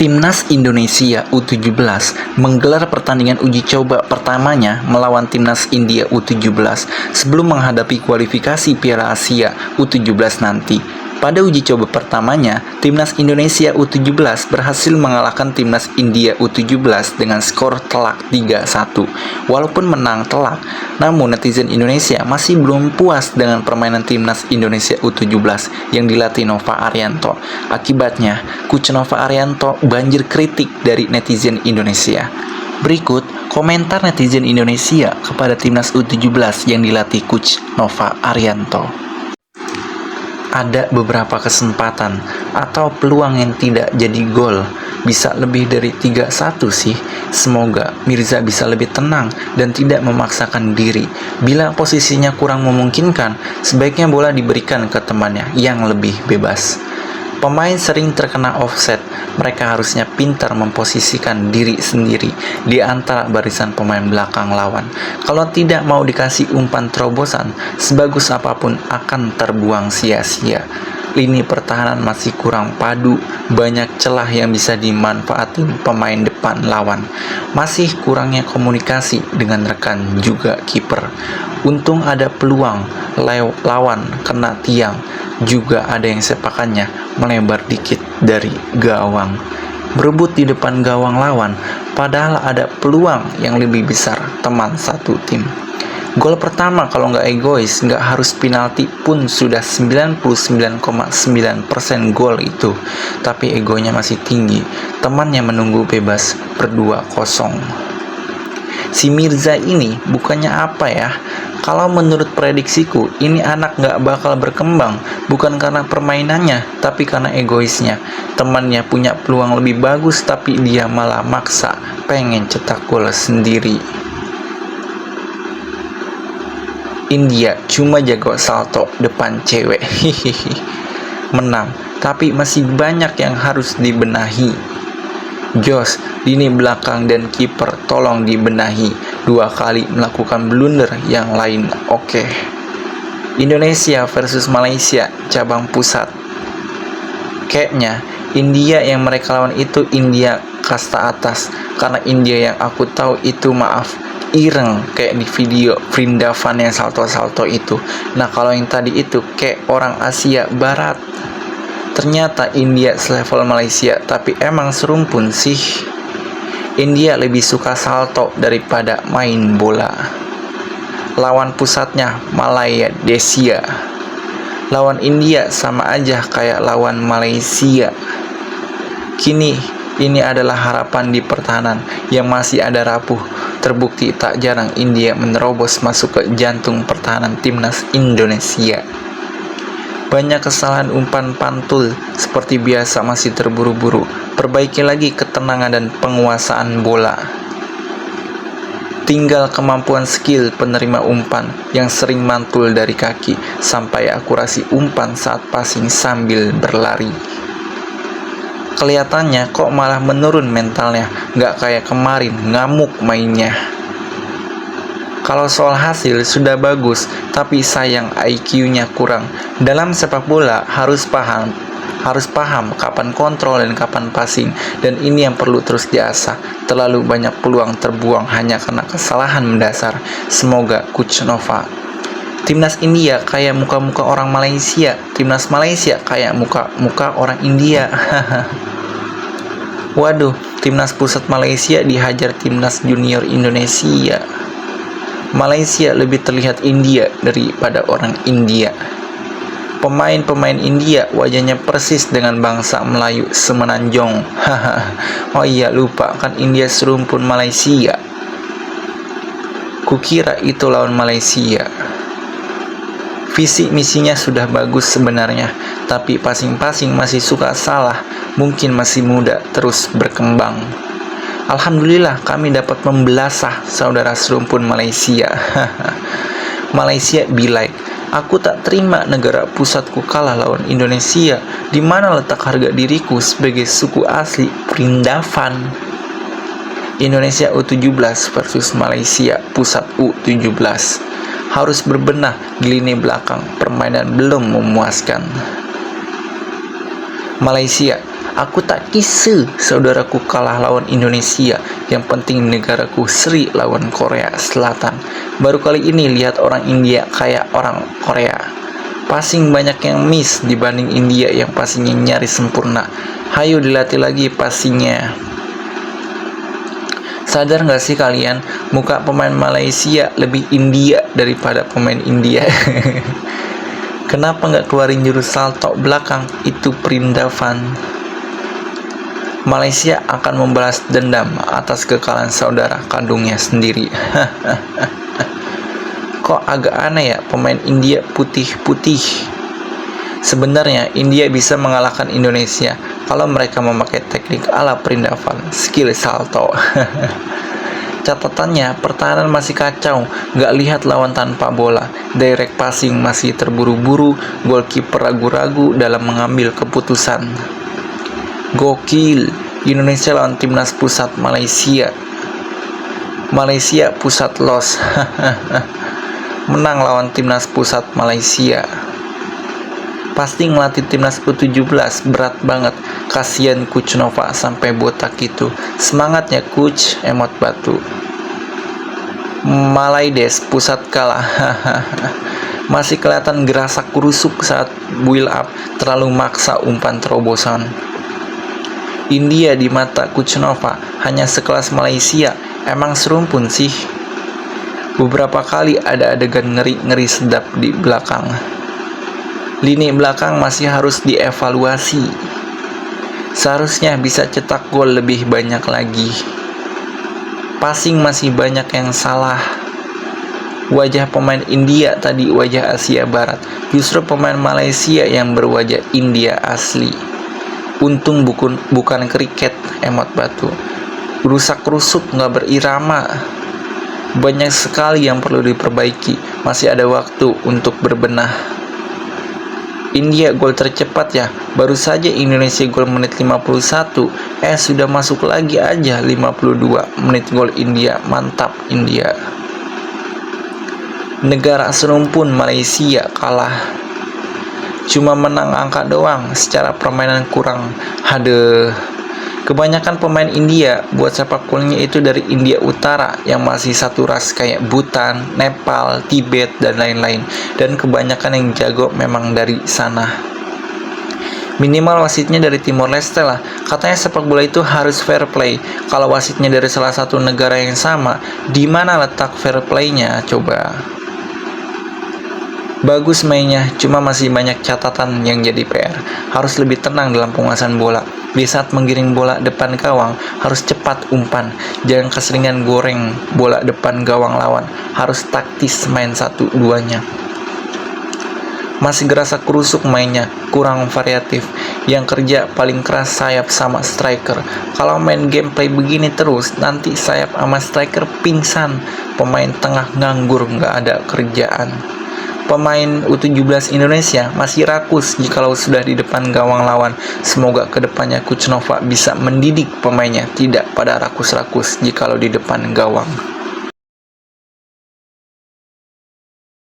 Timnas Indonesia U17 menggelar pertandingan uji coba pertamanya melawan Timnas India U17 sebelum menghadapi kualifikasi Piala Asia U17 nanti. Pada uji coba pertamanya, Timnas Indonesia U17 berhasil mengalahkan Timnas India U17 dengan skor telak 3-1. Walaupun menang telak, namun netizen Indonesia masih belum puas dengan permainan Timnas Indonesia U17 yang dilatih Nova Arianto. Akibatnya, Coach Nova Arianto banjir kritik dari netizen Indonesia. Berikut komentar netizen Indonesia kepada Timnas U17 yang dilatih Coach Nova Arianto. Ada beberapa kesempatan atau peluang yang tidak jadi gol. Bisa lebih dari 3-1 sih. Semoga Mirza bisa lebih tenang dan tidak memaksakan diri. Bila posisinya kurang memungkinkan, sebaiknya bola diberikan ke temannya yang lebih bebas. Pemain sering terkena offset. Mereka harusnya pintar memposisikan diri sendiri di antara barisan pemain belakang lawan. Kalau tidak mau dikasih umpan terobosan, sebagus apapun akan terbuang sia-sia. Lini pertahanan masih kurang padu, banyak celah yang bisa dimanfaatin pemain depan lawan. Masih kurangnya komunikasi dengan rekan juga kiper. Untung ada peluang lawan kena tiang, juga ada yang sepakannya melebar dikit dari gawang. Berebut di depan gawang lawan, padahal ada peluang yang lebih besar teman satu tim. Gol pertama kalau nggak egois, nggak harus penalti pun sudah 99,9% gol itu. Tapi egonya masih tinggi, temannya menunggu bebas per 2-0. Si Mirza ini bukannya apa ya? Kalau menurut prediksiku, ini anak nggak bakal berkembang, bukan karena permainannya, tapi karena egoisnya. Temannya punya peluang lebih bagus, tapi dia malah maksa pengen cetak gol sendiri. India cuma jago salto depan cewek, hihihi. Menang, tapi masih banyak yang harus dibenahi. Jos, lini belakang dan kiper tolong dibenahi. 2 kali melakukan blunder yang lain oke. Indonesia versus Malaysia cabang pusat. Kayaknya India yang mereka lawan itu India kasta atas, karena India yang aku tahu itu ireng kayak di video Vrindavan yang salto-salto itu. Nah kalau yang tadi itu kayak orang Asia Barat. Ternyata India selevel Malaysia, tapi emang serumpun sih. India lebih suka salto daripada main bola. Lawan pusatnya Malaya Desia. Lawan India sama aja kayak lawan Malaysia. Kini ini adalah harapan di pertahanan yang masih ada rapuh. Terbukti tak jarang India menerobos masuk ke jantung pertahanan timnas Indonesia. Banyak kesalahan umpan pantul, seperti biasa masih terburu-buru. Perbaiki lagi ketenangan dan penguasaan bola. Tinggal kemampuan skill penerima umpan yang sering mantul dari kaki, sampai akurasi umpan saat passing sambil berlari. Kelihatannya kok malah menurun mentalnya, nggak kayak kemarin ngamuk mainnya. Kalau soal hasil sudah bagus, tapi sayang IQ-nya kurang. Dalam sepak bola harus paham kapan kontrol dan kapan passing, dan ini yang perlu terus diasah. Terlalu banyak peluang terbuang hanya karena kesalahan mendasar. Semoga Coach Nova. Timnas India kayak muka-muka orang Malaysia, Timnas Malaysia kayak muka-muka orang India. Waduh, Timnas pusat Malaysia dihajar Timnas junior Indonesia. Malaysia lebih terlihat India daripada orang India. Pemain-pemain India wajahnya persis dengan bangsa Melayu semenanjung. Oh iya, lupa kan India serumpun Malaysia. Kukira itu lawan Malaysia. Visi misinya sudah bagus sebenarnya, tapi passing-passing masih suka salah. Mungkin masih muda, terus berkembang. Alhamdulillah kami dapat membelasah saudara serumpun Malaysia. Malaysia be like, aku tak terima negara pusatku kalah lawan Indonesia. Di mana letak harga diriku sebagai suku asli Vrindavan? Indonesia U17 versus Malaysia pusat U17. Harus berbenah di lini belakang, permainan belum memuaskan. Malaysia, Aku tak kisah saudaraku kalah lawan Indonesia. Yang penting negaraku seri lawan Korea Selatan. Baru kali ini lihat orang India kayak orang Korea. Passing banyak yang miss dibanding India yang passingnya nyaris sempurna. Hayo dilatih lagi passingnya. Sadar nggak sih kalian, muka pemain Malaysia lebih India daripada pemain India. Kenapa nggak keluarin jurus salto belakang? Itu perindavan. Malaysia akan membalas dendam atas kekalahan saudara kandungnya sendiri. Kok agak aneh ya, pemain India putih-putih. Sebenarnya India bisa mengalahkan Indonesia kalau mereka memakai teknik ala perindavan, skill salto. Catatannya, pertahanan masih kacau, nggak lihat lawan tanpa bola, direct passing masih terburu-buru, goalkeeper ragu-ragu dalam mengambil keputusan. Gokil, Indonesia lawan timnas pusat Malaysia. Malaysia pusat loss. Menang lawan timnas pusat Malaysia. Pasti ngelatih timnas U17 berat banget. Kasian Coach Nova sampai botak itu. Semangatnya Coach, emot batu. Malaides pusat kalah. Masih kelihatan gerasak kurusuk saat build up, terlalu maksa umpan terobosan. India di mata Coach Nova hanya sekelas Malaysia. Emang serumpun sih. Beberapa kali ada adegan ngeri-ngeri sedap di belakang. Lini belakang masih harus dievaluasi. Seharusnya bisa cetak gol lebih banyak lagi. Passing masih banyak yang salah. Wajah pemain India tadi wajah Asia Barat. Justru pemain Malaysia yang berwajah India asli. Untung bukan kriket, emot batu. Rusak-rusuk nggak berirama. Banyak sekali yang perlu diperbaiki. Masih ada waktu untuk berbenah. India gol tercepat ya. Baru saja Indonesia gol menit 51. Sudah masuk lagi aja 52 menit gol India. Mantap India. Negara serumpun Malaysia kalah. Cuma menang angka doang. Secara permainan kurang. Kebanyakan pemain India buat sepak bolanya itu dari India Utara yang masih satu ras kayak Bhutan, Nepal, Tibet, dan lain-lain. Dan kebanyakan yang jago memang dari sana. Minimal wasitnya dari Timor Leste lah. Katanya sepak bola itu harus fair play. Kalau wasitnya dari salah satu negara yang sama, di mana letak fair play-nya coba? Bagus mainnya, cuma masih banyak catatan yang jadi PR. Harus lebih tenang dalam penguasaan bola. Di saat menggiring bola depan gawang, harus cepat umpan. Jangan keseringan goreng bola depan gawang lawan. Harus taktis main satu-duanya. Masih gerasa kerusuk mainnya, kurang variatif. Yang kerja paling keras sayap sama striker. Kalau main gameplay begini terus, nanti sayap sama striker pingsan. Pemain tengah nganggur, nggak ada kerjaan. Pemain U17 Indonesia masih rakus jikalau sudah di depan gawang lawan. Semoga kedepannya Coach Nova bisa mendidik pemainnya tidak pada rakus-rakus jikalau di depan gawang.